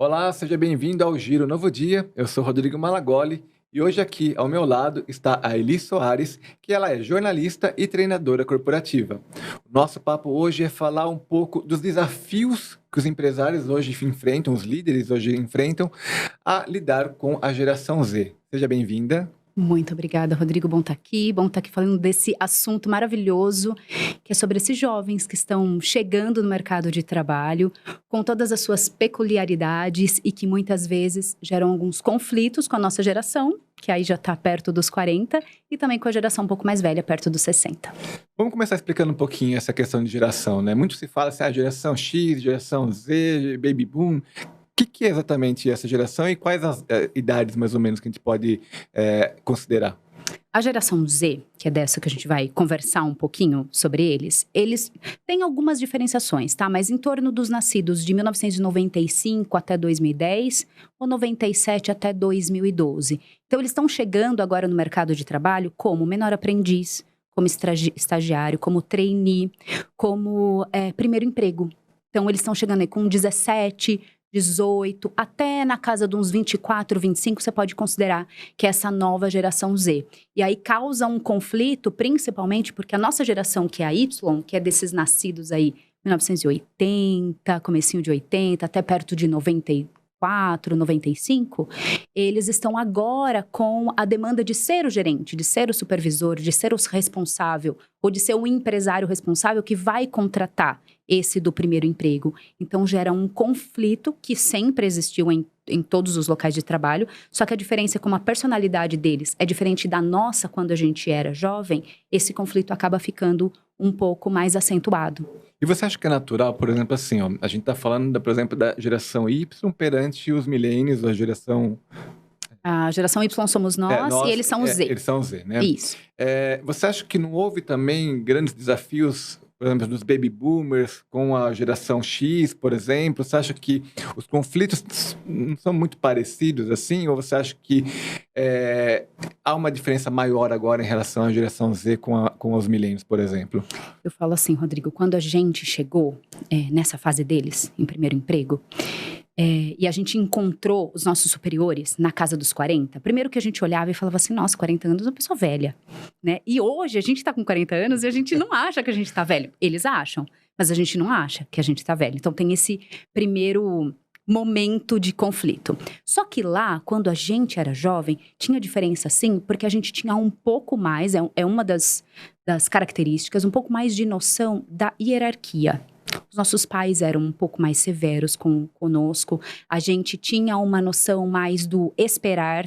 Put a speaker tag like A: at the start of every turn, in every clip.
A: Olá, seja bem-vindo ao Giro Novo Dia. Eu sou Rodrigo Malagoli e hoje aqui ao meu lado está a Eli Soares, que ela é jornalista e treinadora corporativa. O nosso papo hoje é falar um pouco dos desafios que os empresários hoje enfrentam, os líderes hoje enfrentam, a lidar com a geração Z. Seja bem-vinda.
B: Muito obrigada, Rodrigo. Bom estar aqui falando desse assunto maravilhoso, que é sobre esses jovens que estão chegando no mercado de trabalho, com todas as suas peculiaridades e que muitas vezes geram alguns conflitos com a nossa geração, que aí já está perto dos 40, e também com a geração um pouco mais velha, perto dos 60.
A: Vamos começar explicando um pouquinho essa questão de geração, né? Muito se fala assim, geração X, geração Z, baby boom. O que é exatamente essa geração e quais as idades, mais ou menos, que a gente pode considerar?
B: A geração Z, que é dessa que a gente vai conversar um pouquinho sobre eles têm algumas diferenciações, tá? Mas em torno dos nascidos de 1995 até 2010 ou 97 até 2012. Então, eles estão chegando agora no mercado de trabalho como menor aprendiz, como estagiário, como trainee, como primeiro emprego. Então, eles estão chegando aí com 17, 18, até na casa de uns 24, 25, você pode considerar que é essa nova geração Z. E aí causa um conflito, principalmente porque a nossa geração, que é a Y, que é desses nascidos aí, 1980, comecinho de 80, até perto de 94, 95, eles estão agora com a demanda de ser o gerente, de ser o supervisor, de ser o responsável, ou de ser o empresário responsável que vai contratar esse do primeiro emprego. Então, gera um conflito que sempre existiu em todos os locais de trabalho, só que a diferença é como a personalidade deles é diferente da nossa quando a gente era jovem, esse conflito acaba ficando um pouco mais acentuado.
A: E você acha que é natural, por exemplo, assim, ó, a gente está falando, por exemplo, da geração Y perante os millennials, a geração...
B: A geração Y somos nós e eles são o Z.
A: Eles são Z, né?
B: Isso.
A: Você acha que não houve também grandes desafios, por exemplo, dos baby boomers com a geração X, por exemplo? Você acha que os conflitos não são muito parecidos assim? Ou você acha que há uma diferença maior agora em relação à geração Z com os millennials, por exemplo?
B: Eu falo assim, Rodrigo, quando a gente chegou nessa fase deles, em primeiro emprego, e a gente encontrou os nossos superiores na casa dos 40, primeiro que a gente olhava e falava assim, nossa, 40 anos é uma pessoa velha, né? E hoje a gente tá com 40 anos e a gente não acha que a gente tá velho. Eles acham, mas a gente não acha que a gente tá velho. Então tem esse primeiro momento de conflito. Só que lá, quando a gente era jovem, tinha diferença sim, porque a gente tinha um pouco mais, é uma das características, um pouco mais de noção da hierarquia. Os nossos pais eram um pouco mais severos conosco. A gente tinha uma noção mais do esperar,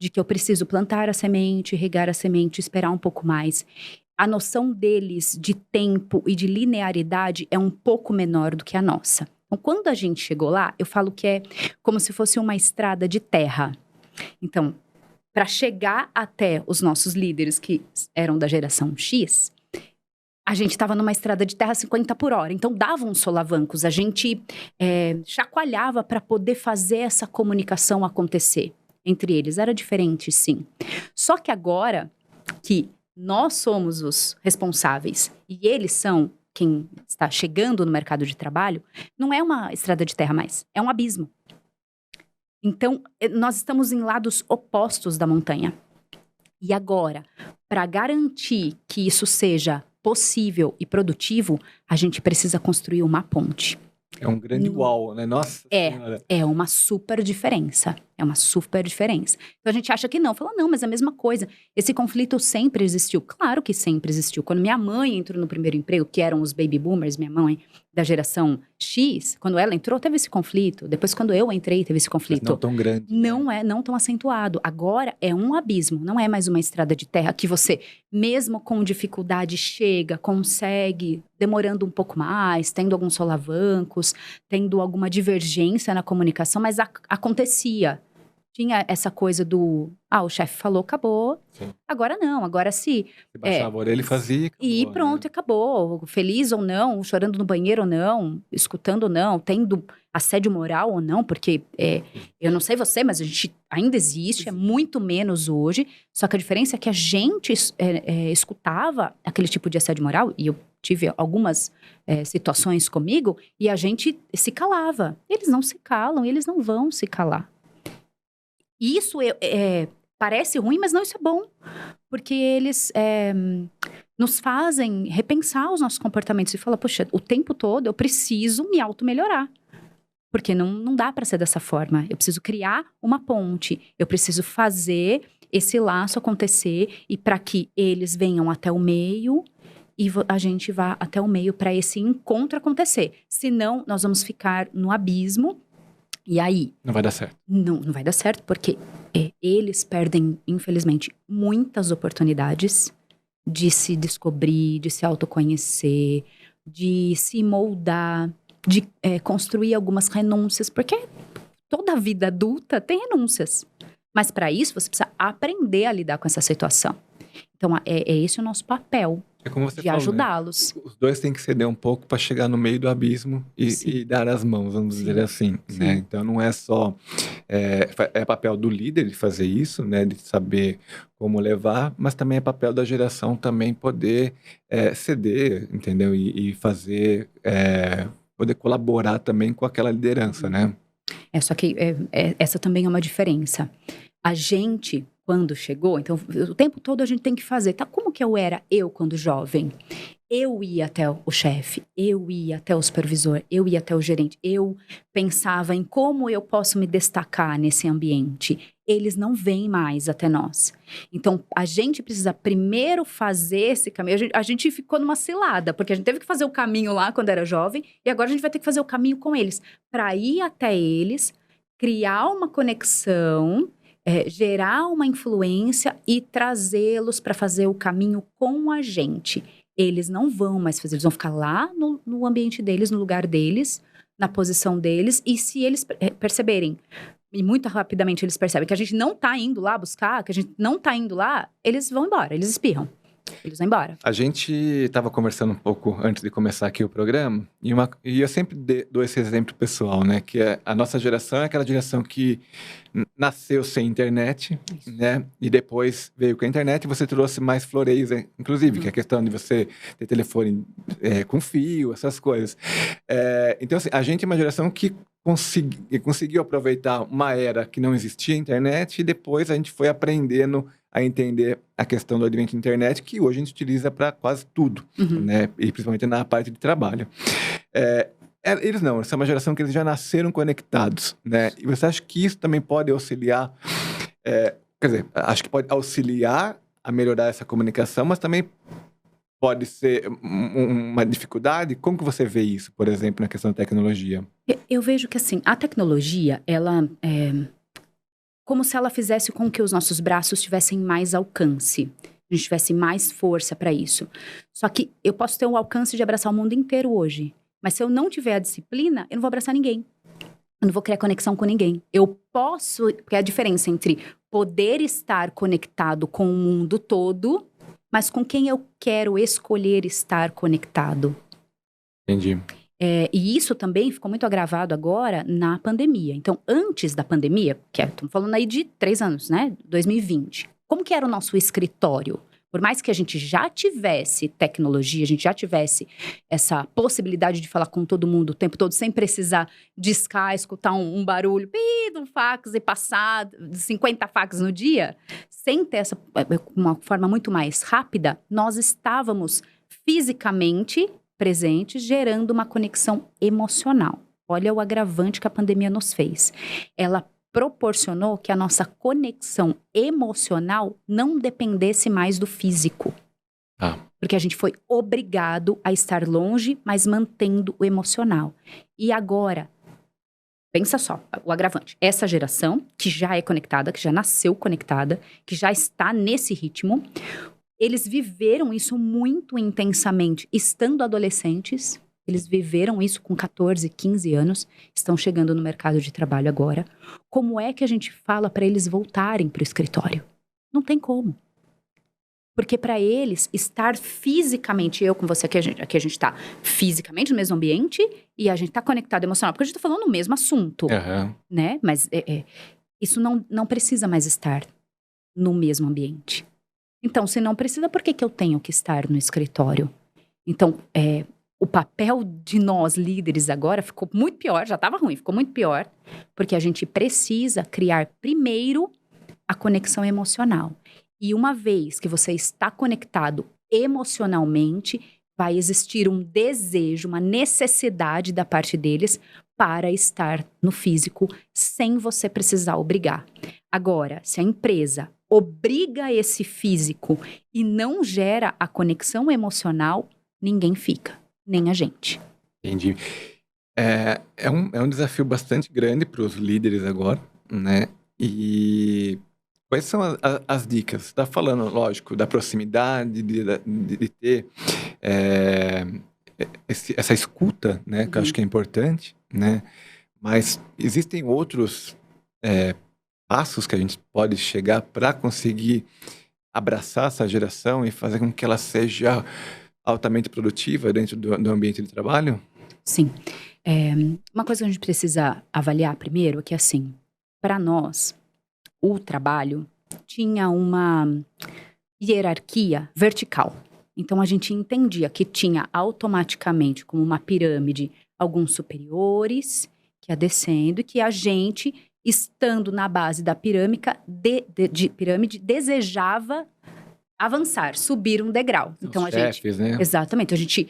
B: de que eu preciso plantar a semente, regar a semente, esperar um pouco mais. A noção deles de tempo e de linearidade é um pouco menor do que a nossa. Então, quando a gente chegou lá, eu falo que é como se fosse uma estrada de terra. Então, para chegar até os nossos líderes, que eram da geração X, a gente estava numa estrada de terra 50 por hora, então dava uns solavancos, a gente chacoalhava para poder fazer essa comunicação acontecer entre eles. Era diferente, sim. Só que agora que nós somos os responsáveis e eles são quem está chegando no mercado de trabalho, não é uma estrada de terra mais, é um abismo. Então, nós estamos em lados opostos da montanha. E agora, para garantir que isso seja possível e produtivo, a gente precisa construir uma ponte.
A: É um grande uau, né? Nossa Senhora.
B: É uma super diferença. É uma super diferença. Então a gente acha que não. Fala, não, mas é a mesma coisa. Esse conflito sempre existiu. Claro que sempre existiu. Quando minha mãe entrou no primeiro emprego, que eram os baby boomers, minha mãe da geração X, quando ela entrou, teve esse conflito. Depois, quando eu entrei, teve esse conflito.
A: Mas não tão grande.
B: Não tão acentuado. Agora é um abismo. Não é mais uma estrada de terra que você, mesmo com dificuldade, chega, consegue, demorando um pouco mais, tendo alguns solavancos, tendo alguma divergência na comunicação, mas acontecia. Tinha essa coisa do, o chefe falou, acabou. Sim. Agora não, agora se...
A: Você baixava a orelha e fazia, acabou,
B: e pronto,
A: né?
B: Acabou. Feliz ou não, chorando no banheiro ou não, escutando ou não, tendo assédio moral ou não, porque eu não sei você, mas a gente ainda existe, é muito menos hoje. Só que a diferença é que a gente escutava aquele tipo de assédio moral, e eu tive algumas situações comigo e a gente se calava. Eles não se calam, eles não vão se calar. E isso parece ruim, mas não, isso é bom. Porque eles nos fazem repensar os nossos comportamentos e falar, poxa, o tempo todo eu preciso me auto-melhorar. Porque não dá para ser dessa forma. Eu preciso criar uma ponte. Eu preciso fazer esse laço acontecer e para que eles venham até o meio e a gente vá até o meio para esse encontro acontecer. Senão, nós vamos ficar no abismo e aí...
A: Não vai dar certo.
B: Não vai dar certo porque eles perdem, infelizmente, muitas oportunidades de se descobrir, de se autoconhecer, de se moldar, de construir algumas renúncias, porque toda a vida adulta tem renúncias. Mas para isso, você precisa aprender a lidar com essa situação. Então, é esse o nosso papel,
A: É como você
B: de
A: falou,
B: ajudá-los.
A: né? Os dois têm que ceder um pouco para chegar no meio do abismo e dar as mãos, vamos dizer assim, né? Então, não é só... É papel do líder de fazer isso, né? De saber como levar, mas também é papel da geração também poder ceder, entendeu? E fazer... poder colaborar também com aquela liderança, né?
B: Só que essa também é uma diferença. A gente, quando chegou, então o tempo todo a gente tem que fazer. Tá? Como que eu quando jovem? Eu ia até o chefe, eu ia até o supervisor, eu ia até o gerente. Eu pensava em como eu posso me destacar nesse ambiente. Eles não vêm mais até nós. Então, a gente precisa primeiro fazer esse caminho. A gente ficou numa cilada, porque a gente teve que fazer o caminho lá quando era jovem, e agora a gente vai ter que fazer o caminho com eles. Para ir até eles, criar uma conexão, gerar uma influência e trazê-los para fazer o caminho com a gente. Eles não vão mais fazer, eles vão ficar lá no ambiente deles, no lugar deles, na posição deles, e se eles perceberem, e muito rapidamente eles percebem que a gente não tá indo lá buscar, que a gente não tá indo lá, eles vão embora, eles espirram. Eles vão embora.
A: A gente estava conversando um pouco antes de começar aqui o programa, e eu sempre dou esse exemplo pessoal, né? Que a nossa geração é aquela geração que nasceu sem internet, né? E depois veio com a internet e você trouxe mais floreios, inclusive, que é a questão de você ter telefone com fio, essas coisas. Então, assim, a gente é uma geração que conseguiu aproveitar uma era que não existia internet e depois a gente foi aprendendo a entender a questão do advento da internet, que hoje a gente utiliza para quase tudo, né? E principalmente na parte de trabalho. Eles é uma geração que eles já nasceram conectados, né? E você acha que isso também pode auxiliar, quer dizer, acho que pode auxiliar a melhorar essa comunicação, mas também pode ser uma dificuldade? Como que você vê isso, por exemplo, na questão da tecnologia?
B: Eu vejo que, assim, a tecnologia, ela como se ela fizesse com que os nossos braços tivessem mais alcance. A gente tivesse mais força para isso. Só que eu posso ter o alcance de abraçar o mundo inteiro hoje. Mas se eu não tiver a disciplina, eu não vou abraçar ninguém. Eu não vou criar conexão com ninguém. Eu posso... Porque é a diferença entre poder estar conectado com o mundo todo, mas com quem eu quero escolher estar conectado.
A: Entendi.
B: E isso também ficou muito agravado agora na pandemia. Então, antes da pandemia, estamos falando aí de 3 anos, né? 2020. Como que era o nosso escritório? Por mais que a gente já tivesse tecnologia, a gente já tivesse essa possibilidade de falar com todo mundo o tempo todo, sem precisar discar, escutar um barulho, de um fax e passar 50 fax no dia, sem ter uma forma muito mais rápida, nós estávamos fisicamente presentes, gerando uma conexão emocional. Olha o agravante que a pandemia nos fez. Ela proporcionou que a nossa conexão emocional não dependesse mais do físico. Porque a gente foi obrigado a estar longe, mas mantendo o emocional. E agora, pensa só, o agravante. Essa geração, que já é conectada, que já nasceu conectada, que já está nesse ritmo, eles viveram isso muito intensamente, estando adolescentes. Eles viveram isso com 14, 15 anos, estão chegando no mercado de trabalho agora. Como é que a gente fala para eles voltarem para o escritório? Não tem como. Porque para eles, estar fisicamente, eu com você, aqui a gente está fisicamente no mesmo ambiente e a gente está conectado emocional, porque a gente está falando no mesmo assunto, né? Mas isso não precisa mais estar no mesmo ambiente. Então, se não precisa, por que eu tenho que estar no escritório? Então, o papel de nós líderes agora ficou muito pior, já estava ruim, ficou muito pior, porque a gente precisa criar primeiro a conexão emocional. E uma vez que você está conectado emocionalmente, vai existir um desejo, uma necessidade da parte deles para estar no físico, sem você precisar obrigar. Agora, se a empresa obriga esse físico e não gera a conexão emocional, ninguém fica, nem a gente.
A: Entendi. É um desafio bastante grande para os líderes agora, né? E quais são as dicas? Você está falando, lógico, da proximidade, de ter é, essa escuta, né? Que eu acho que é importante, né? Mas existem outros passos que a gente pode chegar para conseguir abraçar essa geração e fazer com que ela seja altamente produtiva dentro do ambiente de trabalho?
B: Sim. Uma coisa que a gente precisa avaliar primeiro é que, assim, para nós, o trabalho tinha uma hierarquia vertical. Então, a gente entendia que tinha automaticamente, como uma pirâmide, alguns superiores que ia descendo e que a gente, estando na base da pirâmide, desejava avançar, subir um degrau. Então,
A: Os chefes, né?
B: Exatamente. A gente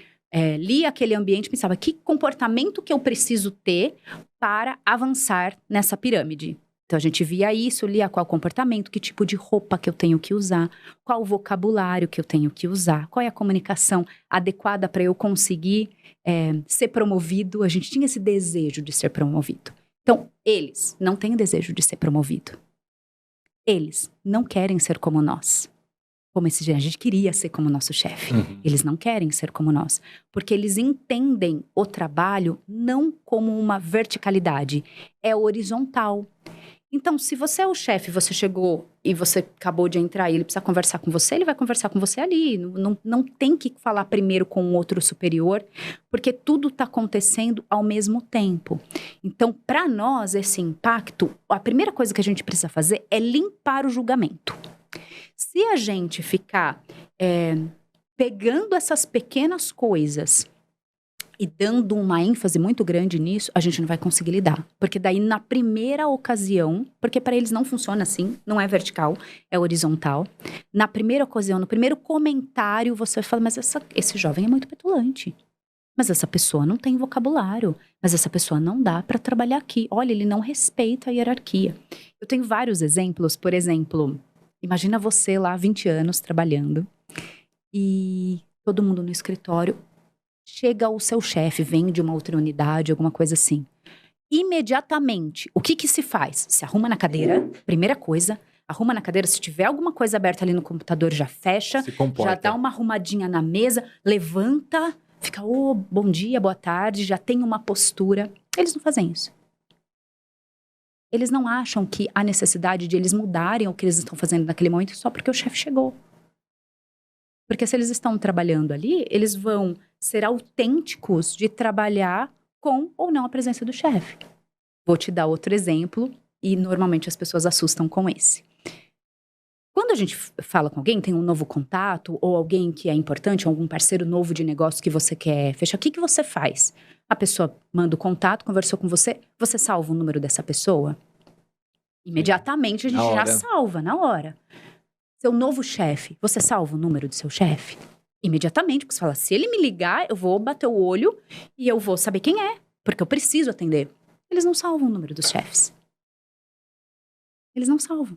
B: lia aquele ambiente e pensava, que comportamento que eu preciso ter para avançar nessa pirâmide? Então, a gente via isso, lia qual comportamento, que tipo de roupa que eu tenho que usar, qual o vocabulário que eu tenho que usar, qual é a comunicação adequada para eu conseguir ser promovido. A gente tinha esse desejo de ser promovido. Então, eles não têm desejo de ser promovido. Eles não querem ser como nós. Como esse dia, a gente queria ser como nosso chefe.
A: Uhum.
B: Eles não querem ser como nós. Porque eles entendem o trabalho não como uma verticalidade, é horizontal. Então, se você é o chefe, você chegou e você acabou de entrar e ele precisa conversar com você, ele vai conversar com você ali. Não tem que falar primeiro com o outro superior, porque tudo está acontecendo ao mesmo tempo. Então, para nós, esse impacto, a primeira coisa que a gente precisa fazer é limpar o julgamento. Se a gente ficar pegando essas pequenas coisas e dando uma ênfase muito grande nisso, a gente não vai conseguir lidar. Porque daí, na primeira ocasião, porque para eles não funciona assim, não é vertical, é horizontal. Na primeira ocasião, no primeiro comentário, você fala, mas esse jovem é muito petulante. Mas essa pessoa não tem vocabulário. Mas essa pessoa não dá para trabalhar aqui. Olha, ele não respeita a hierarquia. Eu tenho vários exemplos, por exemplo, imagina você lá, 20 anos, trabalhando, e todo mundo no escritório, chega o seu chefe, vem de uma outra unidade, alguma coisa assim. Imediatamente, o que se faz? Se arruma na cadeira, primeira coisa, arruma na cadeira, se tiver alguma coisa aberta ali no computador, já fecha,
A: Se comporta.
B: já dá uma arrumadinha na mesa, levanta, fica, bom dia, boa tarde, já tem uma postura. Eles não fazem isso. Eles não acham que há necessidade de eles mudarem o que eles estão fazendo naquele momento só porque o chefe chegou. Porque se eles estão trabalhando ali, eles vão ser autênticos de trabalhar com ou não a presença do chefe. Vou te dar outro exemplo, e normalmente as pessoas assustam com esse. Quando a gente fala com alguém, tem um novo contato, ou alguém que é importante, algum parceiro novo de negócio que você quer fechar, o que você faz? A pessoa manda o contato, conversou com você, você salva o número dessa pessoa? Imediatamente a gente já salva, na hora. Seu novo chefe, você salva o número do seu chefe? Imediatamente, porque você fala, se ele me ligar, eu vou bater o olho e eu vou saber quem é, porque eu preciso atender. Eles não salvam o número dos chefes. Eles não salvam.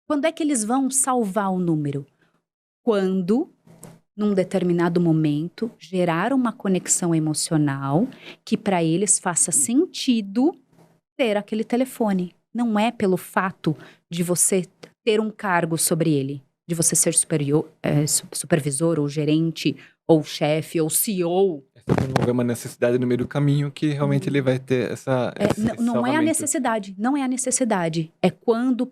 B: Quando é que eles vão salvar o número? Quando, num determinado momento, gerar uma conexão emocional que para eles faça sentido ter aquele telefone. Não é pelo fato de você ter um cargo sobre ele, de você ser supervisor, ou gerente, ou chefe, ou CEO.
A: Não é uma necessidade no meio do caminho que realmente ele vai ter esse
B: não é a
A: salvamento.
B: necessidade, não é a necessidade. É quando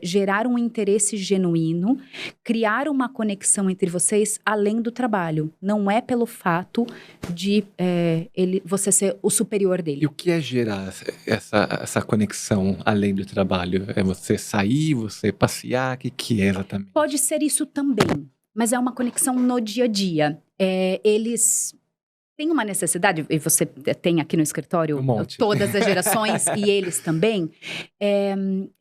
B: gerar um interesse genuíno, criar uma conexão entre vocês além do trabalho. Não é pelo fato de você ser o superior dele.
A: E o que é gerar essa conexão além do trabalho? É você sair, você passear? O que é exatamente?
B: Pode ser isso também. mas é uma conexão no dia a dia. Eles têm uma necessidade, e você tem aqui no escritório
A: Um monte.
B: todas as gerações, e eles também,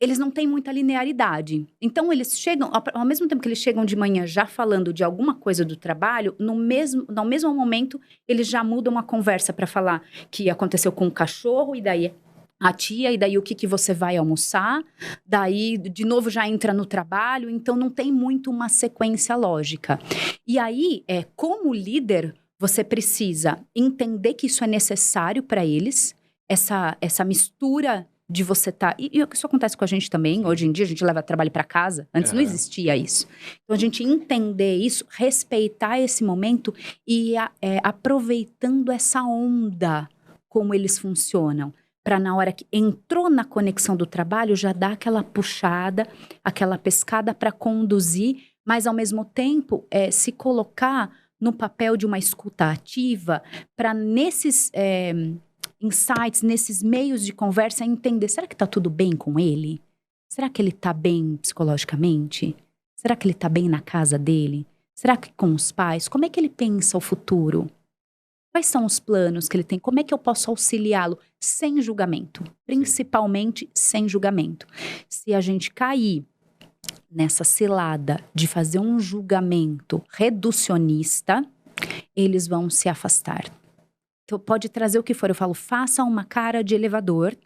B: eles não têm muita linearidade. Então, eles chegam, ao mesmo tempo que eles chegam de manhã já falando de alguma coisa do trabalho, no mesmo momento, eles já mudam a conversa para falar que aconteceu com o cachorro, e daí a tia, e daí o que você vai almoçar, daí de novo já entra no trabalho, então não tem muito uma sequência lógica. E aí, como líder, você precisa entender que isso é necessário para eles, essa mistura de você estar... E isso acontece com a gente também, hoje em dia a gente leva trabalho para casa, antes não existia isso. Então a gente entender isso, respeitar esse momento e aproveitando essa onda, como eles funcionam. Para na hora que entrou na conexão do trabalho, já dar aquela puxada, aquela pescada para conduzir, mas ao mesmo tempo se colocar no papel de uma escuta ativa para nesses insights, nesses meios de conversa, entender, será que está tudo bem com ele? Será que ele está bem psicologicamente? Será que ele está bem na casa dele? Será que com os pais? Como é que ele pensa o futuro? Quais são os planos que ele tem? Como é que eu posso auxiliá-lo sem julgamento? Principalmente sem julgamento. Se a gente cair nessa cilada de fazer um julgamento reducionista, eles vão se afastar. Então, pode trazer o que for. Eu falo, faça uma cara de elevador,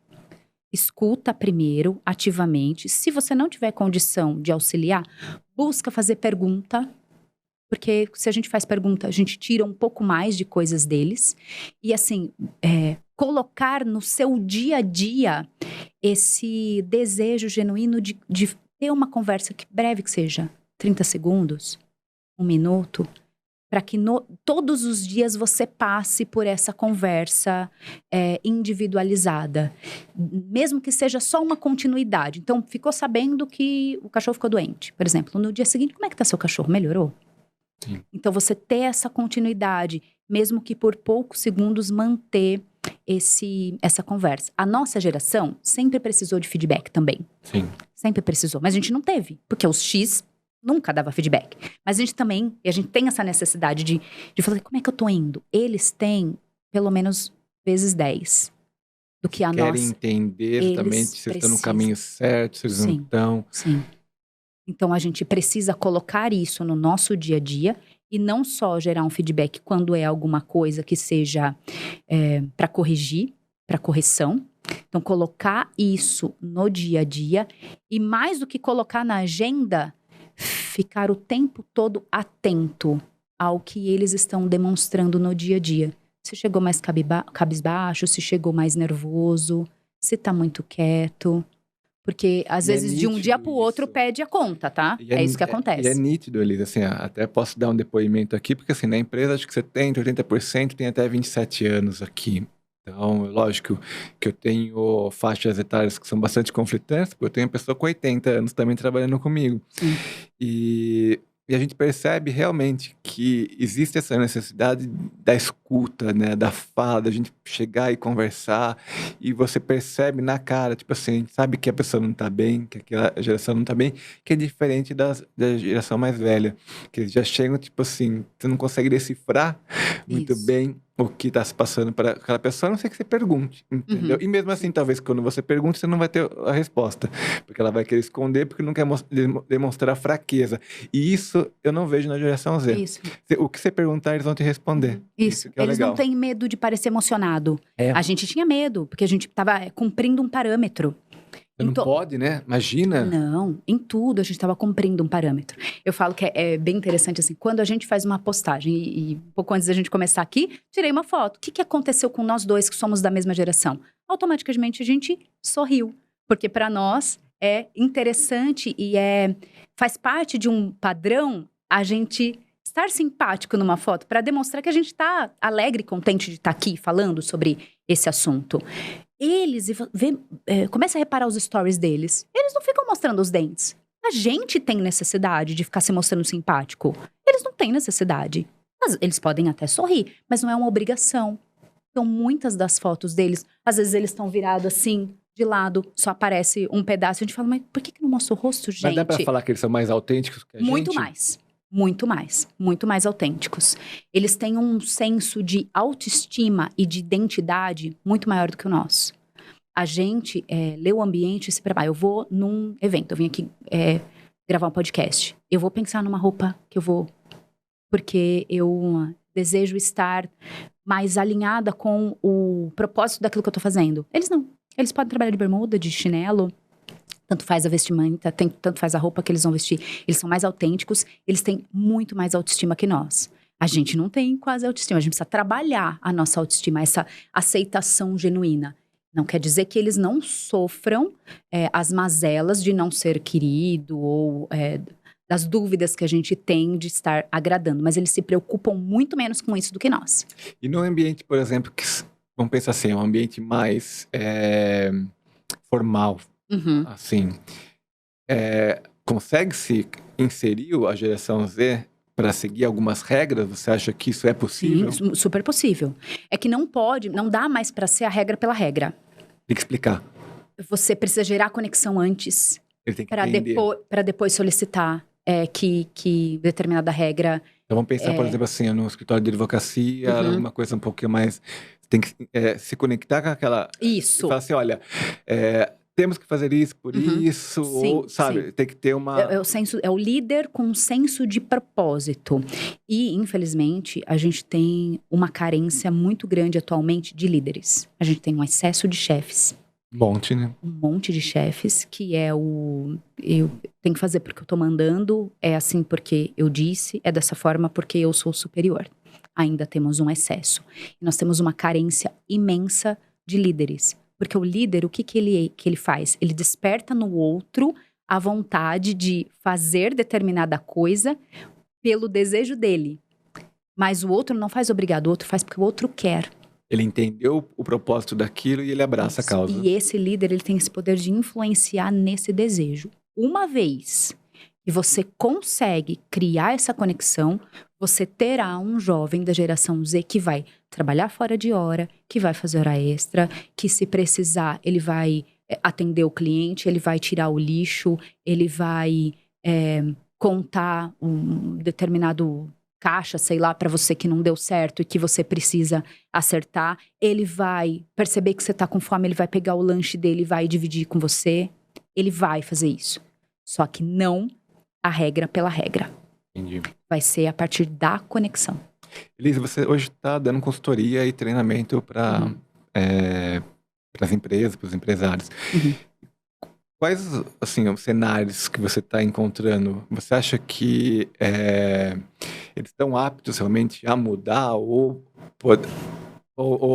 B: escuta primeiro, ativamente. Se você não tiver condição de auxiliar, busca fazer pergunta. Porque se a gente faz pergunta, a gente tira um pouco mais de coisas deles. E assim, colocar no seu dia a dia esse desejo genuíno de ter uma conversa breve que seja, 30 segundos, 1 minuto, para que todos os dias você passe por essa conversa individualizada. Mesmo que seja só uma continuidade. Então, ficou sabendo que o cachorro ficou doente, por exemplo. No dia seguinte, como é que tá seu cachorro? Melhorou? Sim. Então, você ter essa continuidade, mesmo que por poucos segundos, manter essa conversa. A nossa geração sempre precisou de feedback também.
A: Sim.
B: Sempre precisou, mas a gente não teve, porque os X nunca dava feedback. Mas a gente tem essa necessidade de falar, como é que eu tô indo? Eles têm, pelo menos, vezes 10 do que a nossa.
A: Querem entender exatamente se eles estão no caminho certo, se eles não estão.
B: Sim. Então, a gente precisa colocar isso no nosso dia a dia e não só gerar um feedback quando é alguma coisa que seja para corrigir, para correção. Então, colocar isso no dia a dia e mais do que colocar na agenda, ficar o tempo todo atento ao que eles estão demonstrando no dia a dia. Se chegou mais cabisbaixo, se chegou mais nervoso, se tá muito quieto... Porque, às vezes, de um dia para o outro, pede a conta, tá? É isso que acontece.
A: E é nítido, Elisa, assim, até posso dar um depoimento aqui, porque, assim, na empresa, acho que 70%, 80% tem até 27 anos aqui. Então, lógico que eu tenho faixas etárias que são bastante conflitantes, porque eu tenho uma pessoa com 80 anos também trabalhando comigo.
B: Sim.
A: E a gente percebe realmente que existe essa necessidade da escuta, né? Da fala, da gente chegar e conversar. E você percebe na cara, tipo assim, a gente sabe que a pessoa não tá bem, que aquela geração não tá bem, que é diferente da geração mais velha. Que eles já chegam, tipo assim, você não consegue decifrar muito bem o que está se passando para aquela pessoa, a não ser que você pergunte, entendeu? E mesmo assim, talvez quando você pergunte, você não vai ter a resposta, porque ela vai querer esconder, porque não quer demonstrar fraqueza. E isso eu não vejo na geração Z.
B: Isso.
A: O que você perguntar, eles vão te responder.
B: Isso que é eles legal. Não têm medo de parecer emocionado. A gente tinha medo, porque a gente estava cumprindo um parâmetro.
A: Não pode, né? Imagina.
B: Não, em tudo a gente estava cumprindo um parâmetro. Eu falo que é bem interessante assim, quando a gente faz uma postagem, e um pouco antes da gente começar aqui, tirei uma foto. O que aconteceu com nós dois que somos da mesma geração? Automaticamente a gente sorriu, porque para nós é interessante e faz parte de um padrão a gente estar simpático numa foto para demonstrar que a gente está alegre e contente de estar aqui falando sobre esse assunto. Eles, começa a reparar os stories deles. Eles não ficam mostrando os dentes. A gente tem necessidade de ficar se mostrando simpático. Eles não têm necessidade. Mas eles podem até sorrir, mas não é uma obrigação. Então, muitas das fotos deles, às vezes eles estão virados assim, de lado, só aparece um pedaço. A gente fala, mas por que não mostra o rosto, gente?
A: Mas dá pra falar que eles são mais autênticos que a gente?
B: Muito mais. muito mais autênticos. Eles têm um senso de autoestima e de identidade muito maior do que o nosso. A gente lê o ambiente e se prepara. Eu vou num evento, eu vim aqui gravar um podcast. Eu vou pensar numa roupa que eu vou... Porque eu desejo estar mais alinhada com o propósito daquilo que eu tô fazendo. Eles não. Eles podem trabalhar de bermuda, de chinelo, tanto faz a vestimenta, tanto faz a roupa que eles vão vestir. Eles são mais autênticos, eles têm muito mais autoestima que nós. A gente não tem quase autoestima, a gente precisa trabalhar a nossa autoestima, essa aceitação genuína. Não quer dizer que eles não sofram as mazelas de não ser querido ou das dúvidas que a gente tem de estar agradando. Mas eles se preocupam muito menos com isso do que nós.
A: E no ambiente, por exemplo, vamos pensar assim, um ambiente mais formal, assim, consegue-se inserir a geração Z para seguir algumas regras? Você acha que isso é possível?
B: Sim, super possível. É que não dá mais para ser a regra pela regra.
A: Tem que explicar.
B: Você precisa gerar conexão antes para depois solicitar que determinada regra...
A: Então vamos pensar, por exemplo, assim, no escritório de advocacia, alguma coisa um pouquinho mais... Tem que se conectar com aquela...
B: Isso.
A: Falar assim, olha, temos que fazer isso por isso,
B: Sim,
A: ou, sabe, tem que ter uma...
B: É o líder com um senso de propósito. E, infelizmente, a gente tem uma carência muito grande atualmente de líderes. A gente tem um excesso de chefes.
A: Um monte, né?
B: Um monte de chefes, que eu tenho que fazer porque eu tô mandando, é assim porque eu disse, é dessa forma porque eu sou superior. Ainda temos um excesso. E nós temos uma carência imensa de líderes. Porque o líder, o que ele faz? Ele desperta no outro a vontade de fazer determinada coisa pelo desejo dele. Mas o outro não faz obrigado, o outro faz porque o outro quer.
A: Ele entendeu o propósito daquilo e ele abraça a causa.
B: E esse líder, ele tem esse poder de influenciar nesse desejo. Uma vez que você consegue criar essa conexão, você terá um jovem da geração Z que vai trabalhar fora de hora, que vai fazer hora extra, que se precisar, ele vai atender o cliente, ele vai tirar o lixo, ele vai contar um determinado caixa, sei lá, para você que não deu certo e que você precisa acertar. Ele vai perceber que você tá com fome, ele vai pegar o lanche dele e vai dividir com você. Ele vai fazer isso. Só que não a regra pela regra.
A: Entendi.
B: Vai ser a partir da conexão.
A: Elisa, você hoje está dando consultoria e treinamento para as empresas, para os empresários. Quais, assim, os cenários que você está encontrando? Você acha que eles estão aptos realmente a mudar ou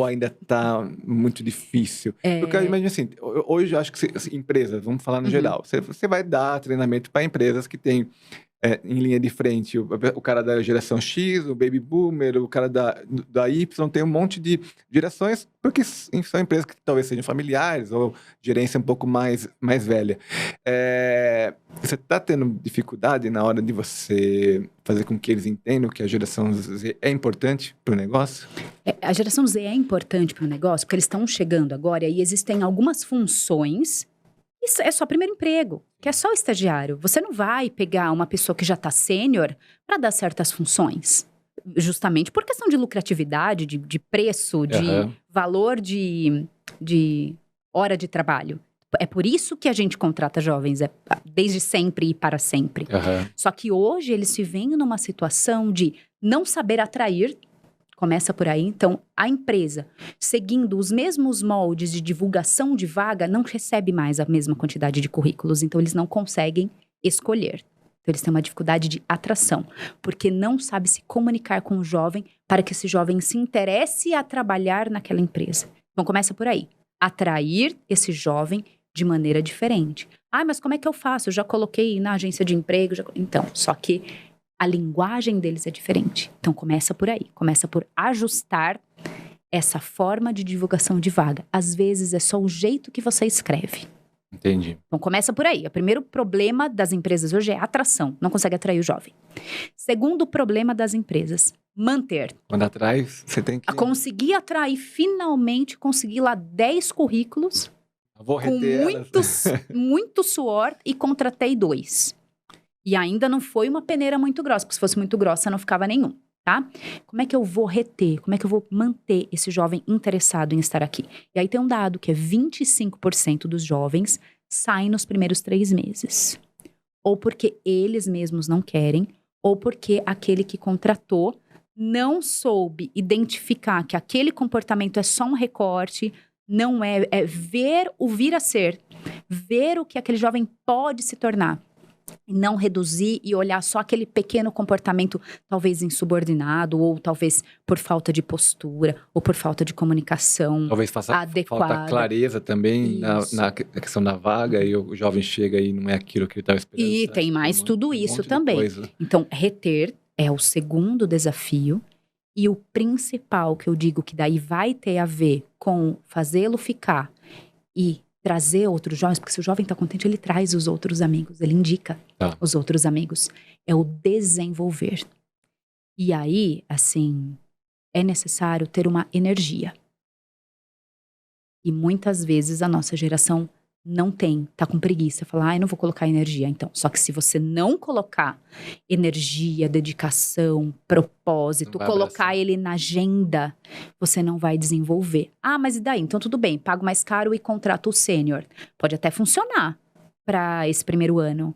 A: ainda está muito difícil? Porque eu imagino assim, hoje eu acho que assim, empresas, vamos falar no geral, você vai dar treinamento para empresas que têm em linha de frente o cara da geração X, o baby boomer, o cara da Y, tem um monte de gerações, porque são empresas que talvez sejam familiares ou gerência um pouco mais velha. Você está tendo dificuldade na hora de você fazer com que eles entendam que a geração Z é importante para o negócio?
B: A geração Z é importante para o negócio, porque eles estão chegando agora e existem algumas funções. Isso é só primeiro emprego, que é só o estagiário. Você não vai pegar uma pessoa que já está sênior para dar certas funções. Justamente por questão de lucratividade, de preço, de valor de hora de trabalho. É por isso que a gente contrata jovens, desde sempre e para sempre. Só que hoje eles se veem numa situação de não saber atrair. Começa por aí. Então, a empresa, seguindo os mesmos moldes de divulgação de vaga, não recebe mais a mesma quantidade de currículos. Então, eles não conseguem escolher. Então, eles têm uma dificuldade de atração, porque não sabe se comunicar com o jovem para que esse jovem se interesse a trabalhar naquela empresa. Então, começa por aí. Atrair esse jovem de maneira diferente. Mas como é que eu faço? Eu já coloquei na agência de emprego. Então, só que a linguagem deles é diferente. Então, começa por aí. Começa por ajustar essa forma de divulgação de vaga. Às vezes, é só o jeito que você escreve.
A: Entendi.
B: Então, começa por aí. O primeiro problema das empresas hoje é atração. Não consegue atrair o jovem. Segundo problema das empresas, manter.
A: Quando atrai, você tem que...
B: Conseguir atrair, finalmente, conseguir lá 10 currículos.
A: Vou
B: com
A: reter
B: muito suor e contratei 2. E ainda não foi uma peneira muito grossa, porque se fosse muito grossa não ficava nenhum, tá? Como é que eu vou reter, como é que eu vou manter esse jovem interessado em estar aqui? E aí tem um dado que é 25% dos jovens saem nos primeiros 3 meses. Ou porque eles mesmos não querem, ou porque aquele que contratou não soube identificar que aquele comportamento é só um recorte, não é ver o vir a ser, ver o que aquele jovem pode se tornar. E não reduzir e olhar só aquele pequeno comportamento, talvez insubordinado, ou talvez por falta de postura, ou por falta de comunicação
A: Talvez faça
B: adequada.
A: falta clareza também na questão da vaga, e o jovem chega e não é aquilo que ele estava esperando.
B: E
A: Você acha
B: tem
A: que
B: mais tudo isso
A: monte de
B: também.
A: coisa.
B: Então, reter é o segundo desafio. E o principal que eu digo que daí vai ter a ver com fazê-lo ficar e trazer outros jovens, porque se o jovem está contente, ele traz os outros amigos, ele indica os outros amigos. É o desenvolver. E aí, assim, é necessário ter uma energia. E muitas vezes a nossa geração não tem, tá com preguiça, fala, não vou colocar energia. Então, só que se você não colocar energia, dedicação, propósito, colocar ele na agenda, você não vai desenvolver. Mas e daí? Então tudo bem, pago mais caro e contrato o sênior. Pode até funcionar para esse primeiro ano.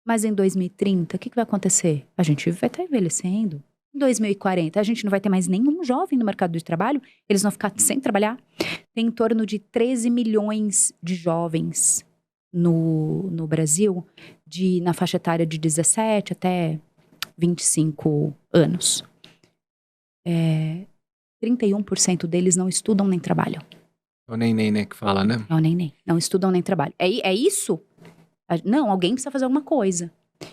B: Mas em 2030, o que vai acontecer? A gente vai estar envelhecendo. Em 2040, a gente não vai ter mais nenhum jovem no mercado de trabalho, eles vão ficar sem trabalhar. Tem em torno de 13 milhões de jovens no Brasil, na faixa etária de 17 até 25 anos. 31% deles não estudam nem trabalham.
A: É o neném, né, que fala, né?
B: É o neném. Não estudam nem trabalham. É isso? Não, alguém precisa fazer alguma coisa.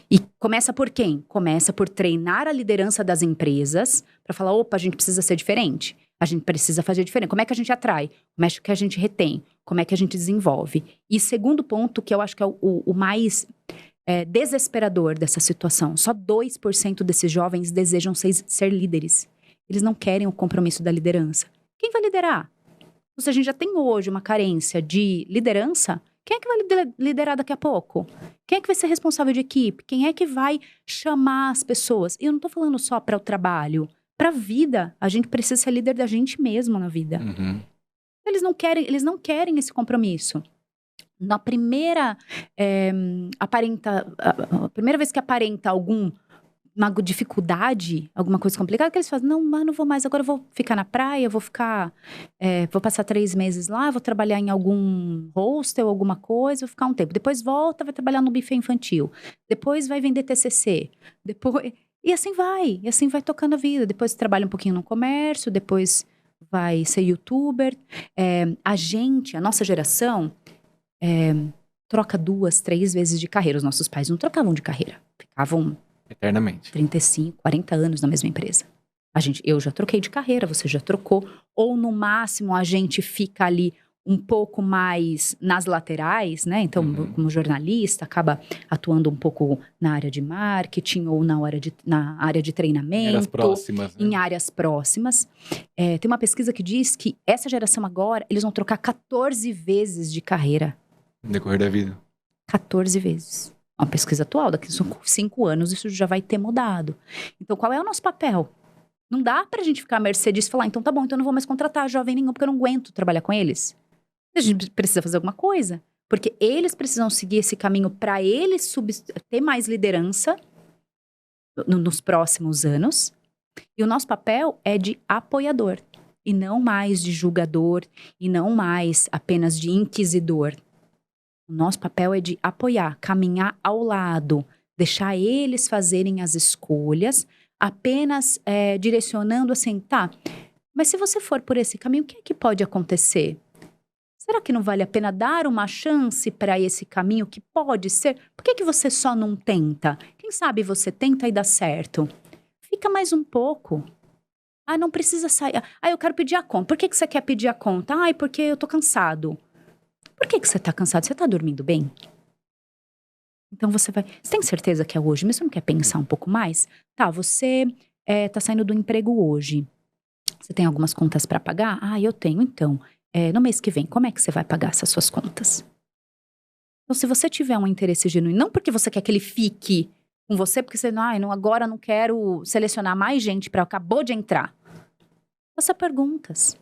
B: E começa por quem? Começa por treinar a liderança das empresas para falar, opa, a gente precisa ser diferente. A gente precisa fazer diferente. Como é que a gente atrai? Como é que a gente retém? Como é que a gente desenvolve? E segundo ponto, que eu acho que é o mais desesperador dessa situação. Só 2% desses jovens desejam ser líderes. Eles não querem o compromisso da liderança. Quem vai liderar? Se a gente já tem hoje uma carência de liderança, quem é que vai liderar daqui a pouco? Quem é que vai ser responsável de equipe? Quem é que vai chamar as pessoas? E eu não tô falando só para o trabalho. Para a vida, a gente precisa ser líder da gente mesmo na vida.
A: Uhum.
B: Eles não querem esse compromisso. Na primeira a primeira vez que aparenta alguma dificuldade, alguma coisa complicada, que eles fazem, não vou mais, agora eu vou ficar na praia, vou passar 3 meses lá, vou trabalhar em algum hostel, alguma coisa, vou ficar um tempo. Depois volta, vai trabalhar no buffet infantil. Depois vai vender TCC. E assim vai tocando a vida. Depois trabalha um pouquinho no comércio, depois vai ser youtuber. A nossa geração, troca 2, 3 vezes de carreira. Os nossos pais não trocavam de carreira. Ficavam
A: eternamente.
B: 35, 40 anos na mesma empresa. Eu já troquei de carreira, você já trocou. Ou no máximo a gente fica ali um pouco mais nas laterais, né? Então, como jornalista, acaba atuando um pouco na área de marketing ou na área de treinamento.
A: Em áreas próximas. Né?
B: Em áreas próximas. Tem uma pesquisa que diz que essa geração agora, eles vão trocar 14 vezes de carreira.
A: No decorrer da vida.
B: 14 vezes. Uma pesquisa atual, daqui a 5 anos isso já vai ter mudado. Então, qual é o nosso papel? Não dá pra gente ficar à mercê disso e falar, então tá bom, então eu não vou mais contratar jovem nenhum, porque eu não aguento trabalhar com eles. A gente precisa fazer alguma coisa. Porque eles precisam seguir esse caminho para eles ter mais liderança nos próximos anos. E o nosso papel é de apoiador. E não mais de julgador. E não mais apenas de inquisidor. O nosso papel é de apoiar, caminhar ao lado, deixar eles fazerem as escolhas, apenas direcionando assim, tá, mas se você for por esse caminho, o que é que pode acontecer? Será que não vale a pena dar uma chance para esse caminho que pode ser? Por que você só não tenta? Quem sabe você tenta e dá certo? Fica mais um pouco. Não precisa sair. Eu quero pedir a conta. Por que você quer pedir a conta? Porque eu tô cansado. Por que você tá cansado? Você tá dormindo bem? Então você tem certeza que é hoje? Mas você não quer pensar um pouco mais? Tá, você tá saindo do emprego hoje. Você tem algumas contas para pagar? Eu tenho, então. No mês que vem, como é que você vai pagar essas suas contas? Então, se você tiver um interesse genuíno, não porque você quer que ele fique com você porque você não, agora não quero selecionar mais gente para acabou de entrar. Faça perguntas.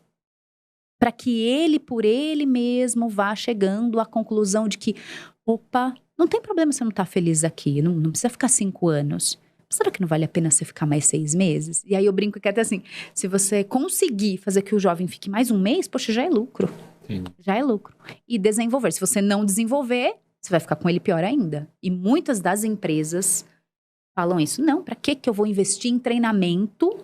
B: Para que ele, por ele mesmo, vá chegando à conclusão de que, opa, não tem problema você não estar feliz aqui, não precisa ficar 5 anos. Será que não vale a pena você ficar mais 6 meses? E aí eu brinco que até assim, se você conseguir fazer que o jovem fique mais 1 mês, poxa, já é lucro.
A: Sim.
B: Já é lucro. E desenvolver. Se você não desenvolver, você vai ficar com ele pior ainda. E muitas das empresas falam isso. Não, para que eu vou investir em treinamento?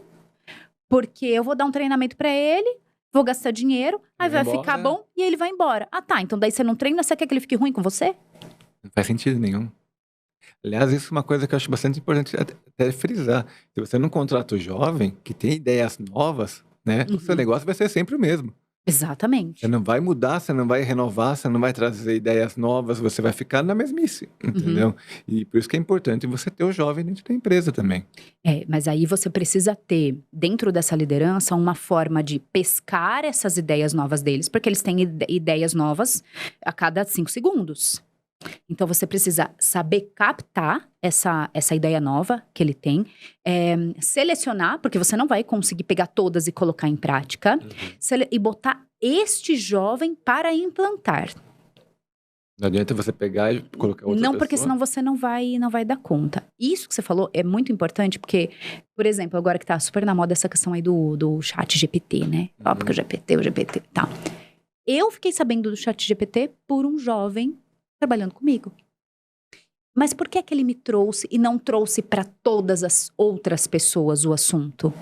B: Porque eu vou dar um treinamento para ele, vou gastar dinheiro, aí vai ficar bom e ele vai embora. Ah, tá. Então daí você não treina, você quer que ele fique ruim com você?
A: Não faz sentido nenhum. Aliás, isso é uma coisa que eu acho bastante importante até frisar. Se você não contrata o jovem, que tem ideias novas, né? O seu negócio vai ser sempre o mesmo.
B: Exatamente.
A: Você não vai mudar, você não vai renovar, você não vai trazer ideias novas, você vai ficar na mesmice, entendeu? E por isso que é importante você ter o jovem dentro da empresa também.
B: Mas aí você precisa ter, dentro dessa liderança, uma forma de pescar essas ideias novas deles, porque eles têm ideias novas a cada 5 segundos. Então, você precisa saber captar essa ideia nova que ele tem, selecionar, porque você não vai conseguir pegar todas e colocar em prática, e botar este jovem para implantar.
A: Não adianta você pegar e colocar outra
B: Não,
A: pessoa.
B: porque senão você não vai dar conta. Isso que você falou é muito importante, porque, por exemplo, agora que tá super na moda essa questão aí do chat GPT, né? Porque o GPT, tá. Eu fiquei sabendo do chat GPT por um jovem trabalhando comigo. Mas por que ele me trouxe e não trouxe para todas as outras pessoas o assunto?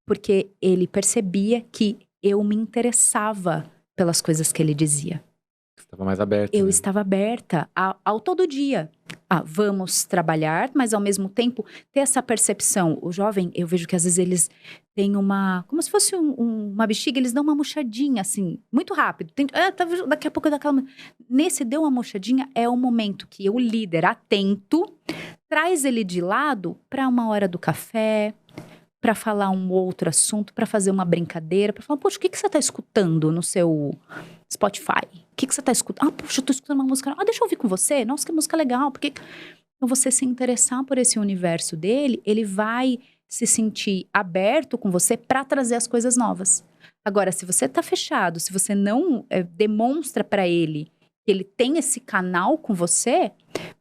B: Porque ele percebia que eu me interessava pelas coisas que ele dizia.
A: Você estava mais aberta.
B: Eu
A: né?
B: estava aberta ao todo dia. Vamos trabalhar, mas ao mesmo tempo ter essa percepção. O jovem, eu vejo que às vezes eles têm como se fosse uma bexiga, eles dão uma murchadinha, assim, muito rápido. Daqui a pouco dá aquela... Nesse deu uma murchadinha, é o momento que o líder atento traz ele de lado para uma hora do café, para falar um outro assunto, para fazer uma brincadeira, para falar, poxa, o que você está escutando no seu Spotify? O que você está escutando? Poxa, eu estou escutando uma música. Deixa eu ouvir com você. Nossa, que música legal. Porque então, você se interessar por esse universo dele, ele vai se sentir aberto com você para trazer as coisas novas. Agora, se você está fechado, se você não demonstra para ele que ele tem esse canal com você,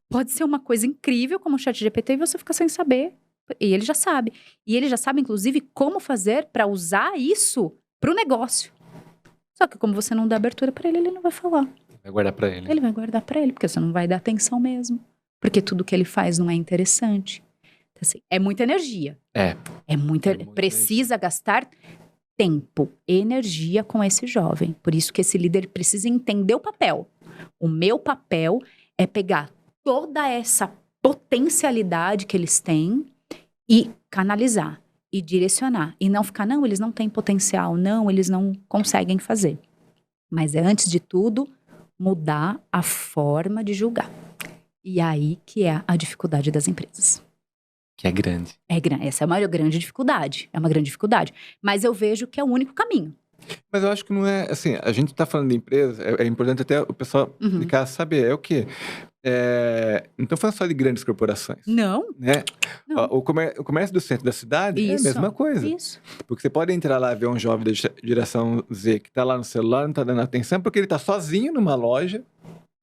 B: pode ser uma coisa incrível como o ChatGPT e você fica sem saber. E ele já sabe. E ele já sabe, inclusive, como fazer para usar isso para o negócio. Só que como você não dá abertura para ele, ele não vai falar.
A: Vai guardar para ele.
B: Ele vai guardar para ele, porque você não vai dar atenção mesmo. Porque tudo que ele faz não é interessante. Então, assim, é muita energia. É muita precisa gastar tempo, energia com esse jovem. Por isso que esse líder precisa entender o papel. O meu papel é pegar toda essa potencialidade que eles têm e canalizar, e direcionar. E não ficar, não, eles não têm potencial, não, eles não conseguem fazer. Mas é, antes de tudo, mudar a forma de julgar. E aí que é a dificuldade das empresas.
A: Que é grande.
B: Essa é uma grande dificuldade. É uma grande dificuldade. Mas eu vejo que é o único caminho.
A: Mas eu acho que não é, assim, a gente tá falando de empresa, é importante até o pessoal de casa saber, é o quê? Não estou falando só de grandes corporações.
B: Não.
A: Né?
B: Não.
A: O comércio do centro da cidade é a mesma coisa.
B: Isso.
A: Porque você pode entrar lá e ver um jovem da geração Z que está lá no celular, não está dando atenção, porque ele está sozinho numa loja,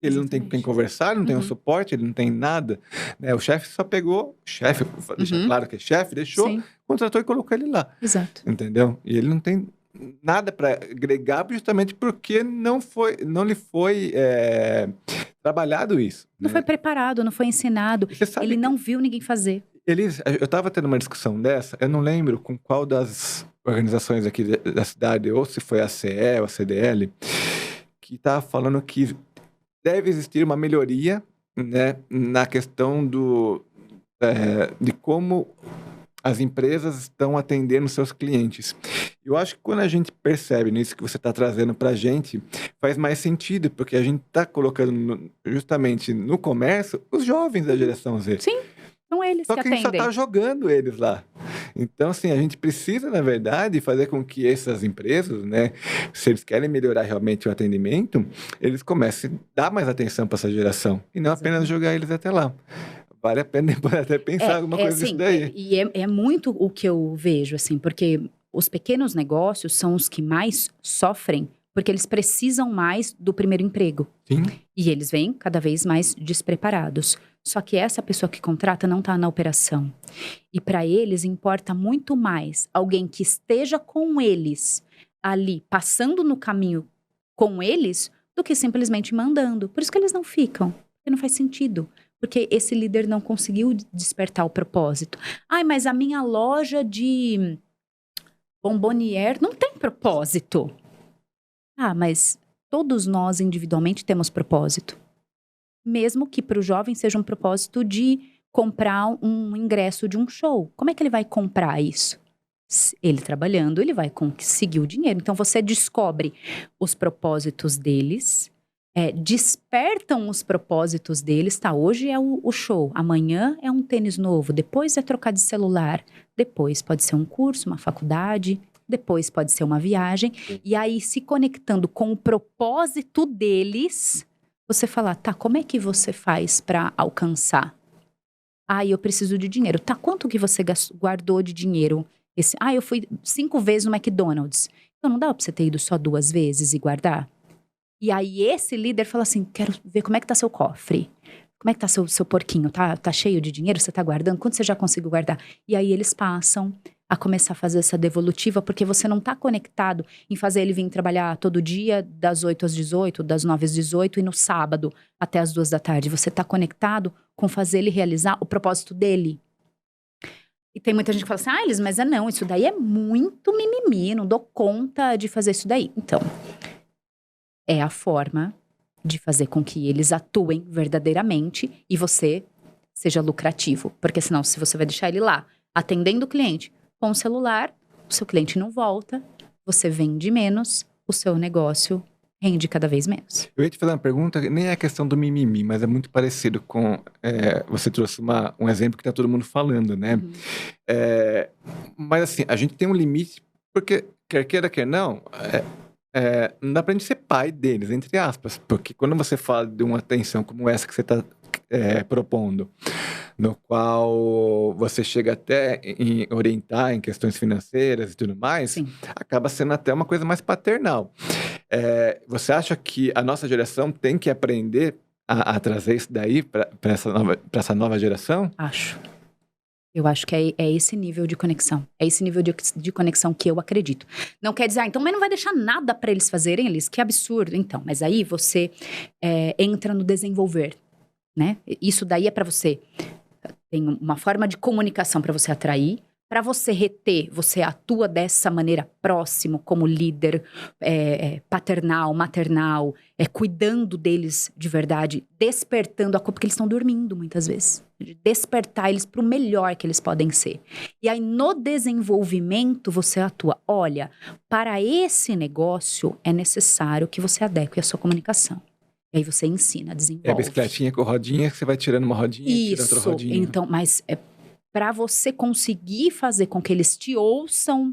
A: ele não tem com quem conversar, ele não tem um suporte, ele não tem nada. Né? O chefe só pegou, deixa claro que é chefe, deixou,
B: Sim.
A: contratou e colocou ele lá.
B: Exato.
A: Entendeu? E ele não tem nada para agregar justamente porque não lhe foi trabalhado isso.
B: Não foi preparado, não foi ensinado. Ele não viu ninguém fazer.
A: Eu estava tendo uma discussão dessa, eu não lembro com qual das organizações aqui da cidade, ou se foi a CE ou a CDL, que estava falando que deve existir uma melhoria, né, na questão de como as empresas estão atendendo seus clientes. Eu acho que quando a gente percebe nisso que você está trazendo para a gente, faz mais sentido, porque a gente está colocando justamente no comércio os jovens da geração Z.
B: Sim, são eles
A: Só
B: que
A: que a gente
B: atendem.
A: só está jogando eles lá. Então, assim, a gente precisa, na verdade, fazer com que essas empresas, né, se eles querem melhorar realmente o atendimento, eles comecem a dar mais atenção para essa geração e não apenas jogar eles até lá. Vale a pena depois até pensar alguma coisa disso
B: assim,
A: daí.
B: é muito o que eu vejo, assim, porque os pequenos negócios são os que mais sofrem, porque eles precisam mais do primeiro emprego.
A: Sim.
B: E eles vêm cada vez mais despreparados. Só que essa pessoa que contrata não está na operação. E para eles importa muito mais alguém que esteja com eles ali, passando no caminho com eles, do que simplesmente mandando. Por isso que eles não ficam. Porque não faz sentido. Porque esse líder não conseguiu despertar o propósito. Ai, mas a minha loja de bombonier não tem propósito. Ah, mas todos nós individualmente temos propósito. Mesmo que para o jovem seja um propósito de comprar um ingresso de um show. Como é que ele vai comprar isso? Ele trabalhando, ele vai conseguir o dinheiro. Então você descobre os propósitos deles, despertam os propósitos deles. Tá, hoje é o show, amanhã é um tênis novo, depois é trocar de celular, depois pode ser um curso, uma faculdade, depois pode ser uma viagem. E aí, se conectando com o propósito deles, você fala, tá, como é que você faz para alcançar? Ah, eu preciso de dinheiro. Tá, quanto que você guardou de dinheiro? Eu fui 5 vezes no McDonald's. Então, não dá pra você ter ido só 2 vezes e guardar? E aí, esse líder fala assim, quero ver como é que tá seu cofre. Como é que tá seu porquinho? Tá cheio de dinheiro? Você tá guardando? Quanto você já conseguiu guardar? E aí, eles passam a começar a fazer essa devolutiva, porque você não tá conectado em fazer ele vir trabalhar todo dia, das 8 às 18, das 9 às 18 e no sábado até as 2 da tarde. Você tá conectado com fazer ele realizar o propósito dele. E tem muita gente que fala assim, Elis, mas não, isso daí é muito mimimi, não dou conta de fazer isso daí. Então, é a forma de fazer com que eles atuem verdadeiramente e você seja lucrativo. Porque senão, se você vai deixar ele lá, atendendo o cliente com o celular, o seu cliente não volta, você vende menos, o seu negócio rende cada vez menos.
A: Eu ia te fazer uma pergunta, nem é a questão do mimimi, mas é muito parecido com... você trouxe um exemplo que tá todo mundo falando, né?
B: Uhum.
A: Mas assim, a gente tem um limite, porque quer queira, quer não, não dá pra gente ser pai deles, entre aspas. Porque quando você fala de uma atenção como essa que você tá propondo, no qual você chega até em orientar em questões financeiras e tudo mais,
B: Sim.
A: acaba sendo até uma coisa mais paternal. Você acha que a nossa geração tem que aprender a trazer isso daí para essa nova geração?
B: Acho. Eu acho que é esse nível de conexão. É esse nível de conexão que eu acredito. Não quer dizer, então, mas não vai deixar nada para eles fazerem, Elis, que absurdo. Então, mas aí você entra no desenvolver, né? Isso daí é para você. Tem uma forma de comunicação para você atrair. Para você reter, você atua dessa maneira próximo, como líder paternal, maternal, cuidando deles de verdade, despertando a culpa, porque eles estão dormindo muitas vezes. Despertar eles para o melhor que eles podem ser. E aí, no desenvolvimento, você atua. Olha, para esse negócio, é necessário que você adeque a sua comunicação. E aí você ensina, desenvolve.
A: É a bicicletinha com rodinha, que você vai tirando uma rodinha e tira outra rodinha.
B: Isso, então, mas para você conseguir fazer com que eles te ouçam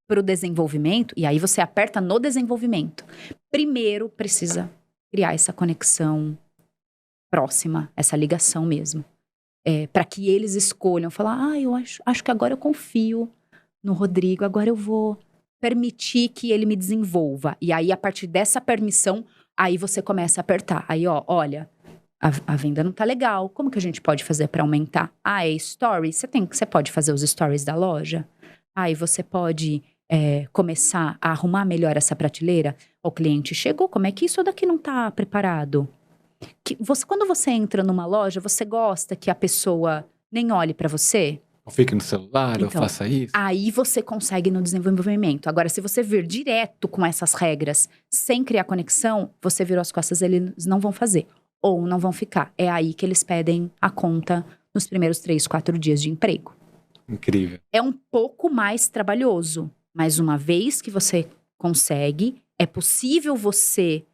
B: para o desenvolvimento, e aí você aperta no desenvolvimento. Primeiro, precisa criar essa conexão próxima, essa ligação mesmo. Para que eles escolham, falar, eu acho que agora eu confio no Rodrigo, agora eu vou permitir que ele me desenvolva. E aí, a partir dessa permissão, aí você começa a apertar. Aí, olha... A venda não tá legal. Como que a gente pode fazer para aumentar? É story? Você pode fazer os stories da loja? E você pode começar a arrumar melhor essa prateleira? O cliente chegou, como é que isso daqui não tá preparado? Quando você entra numa loja, você gosta que a pessoa nem olhe para você?
A: Ou fique no celular,
B: então,
A: ou faça isso.
B: Aí você consegue no desenvolvimento. Agora, se você vir direto com essas regras, sem criar conexão, você virou as costas, eles não vão fazer. Ou não vão ficar. É aí que eles pedem a conta nos primeiros 3, 4 dias de emprego.
A: Incrível.
B: É um pouco mais trabalhoso. Mas uma vez que você consegue, é possível você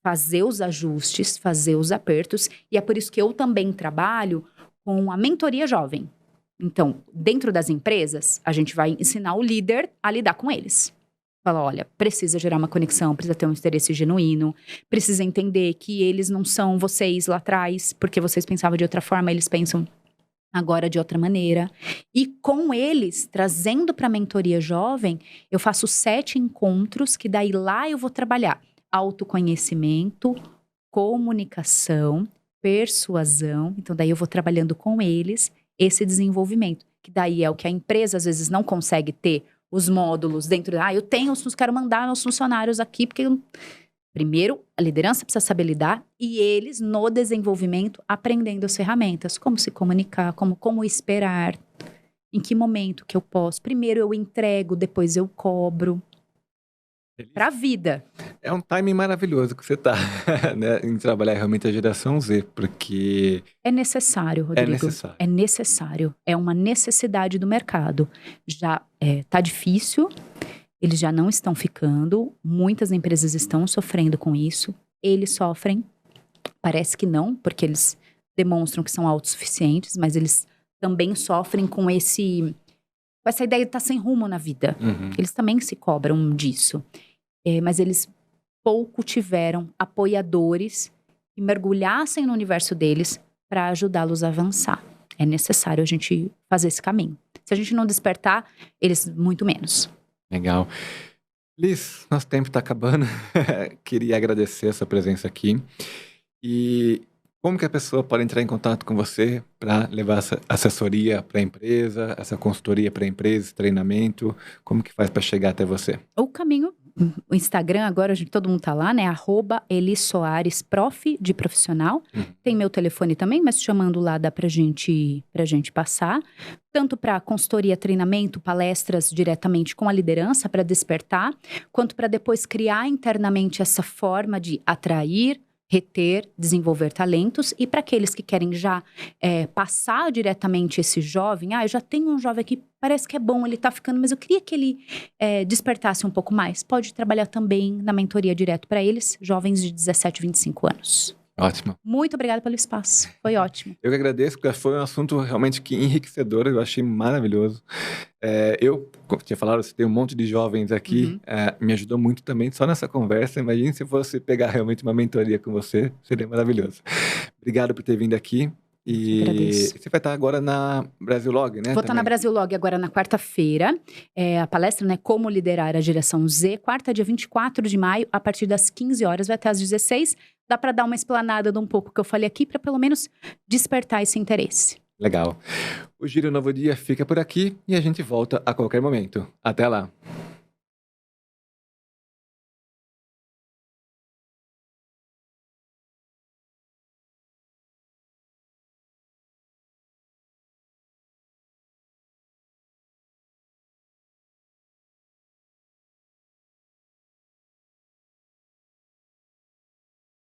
B: fazer os ajustes, fazer os apertos. E é por isso que eu também trabalho com a mentoria jovem. Então, dentro das empresas, a gente vai ensinar o líder a lidar com eles. Fala, olha, precisa gerar uma conexão, precisa ter um interesse genuíno, precisa entender que eles não são vocês lá atrás, porque vocês pensavam de outra forma, eles pensam agora de outra maneira. E com eles, trazendo para a mentoria jovem, eu faço 7 encontros, que daí lá eu vou trabalhar autoconhecimento, comunicação, persuasão. Então daí eu vou trabalhando com eles esse desenvolvimento, que daí é o que a empresa às vezes não consegue ter os módulos dentro. Eu tenho, quero mandar meus funcionários aqui, porque primeiro, a liderança precisa saber lidar e eles, no desenvolvimento, aprendendo as ferramentas. Como se comunicar, como esperar, em que momento que eu posso. Primeiro eu entrego, depois eu cobro. Para a vida.
A: É um timing maravilhoso que você tá, né, em trabalhar realmente a geração Z, porque...
B: É necessário, Rodrigo.
A: É necessário.
B: É necessário. É uma necessidade do mercado. Já tá difícil, eles já não estão ficando, muitas empresas estão sofrendo com isso. Eles sofrem, parece que não, porque eles demonstram que são autossuficientes, mas eles também sofrem com essa ideia de estar sem rumo na vida.
A: Uhum.
B: Eles também se cobram disso. Mas eles pouco tiveram apoiadores que mergulhassem no universo deles para ajudá-los a avançar. É necessário a gente fazer esse caminho. Se a gente não despertar, eles muito menos.
A: Legal. Liz, nosso tempo está acabando. Queria agradecer a sua presença aqui. E como que a pessoa pode entrar em contato com você para levar essa assessoria para a empresa, essa consultoria para a empresa, esse treinamento? Como que faz para chegar até você?
B: O caminho, o Instagram agora, todo mundo tá lá, né? @Eli Soares, prof de profissional. Tem meu telefone também, mas chamando lá dá pra gente passar. Tanto para consultoria, treinamento, palestras diretamente com a liderança para despertar, quanto para depois criar internamente essa forma de atrair, reter, desenvolver talentos. E para aqueles que querem já passar diretamente esse jovem, eu já tenho um jovem aqui, parece que é bom, ele tá ficando, mas eu queria que ele despertasse um pouco mais. Pode trabalhar também na mentoria direto para eles, jovens de 17, 25 anos.
A: Ótimo.
B: Muito obrigada pelo espaço, foi ótimo.
A: Eu que agradeço, porque foi um assunto realmente que enriquecedor, eu achei maravilhoso. Eu, como tinha falado, você tem um monte de jovens aqui, me ajudou muito também só nessa conversa. Imagine se fosse pegar realmente uma mentoria com você, seria maravilhoso. Obrigado por ter vindo aqui. E
B: agradeço.
A: Você vai estar agora na Brasil Log, né?
B: Vou estar na Brasil Log agora na quarta-feira. A palestra, né, Como Liderar a Geração Z, quarta, dia 24 de maio, a partir das 15 horas, vai até às 16. Dá para dar uma explanada de um pouco que eu falei aqui, para pelo menos despertar esse interesse.
A: Legal. O Giro Novo Dia fica por aqui e a gente volta a qualquer momento. Até lá.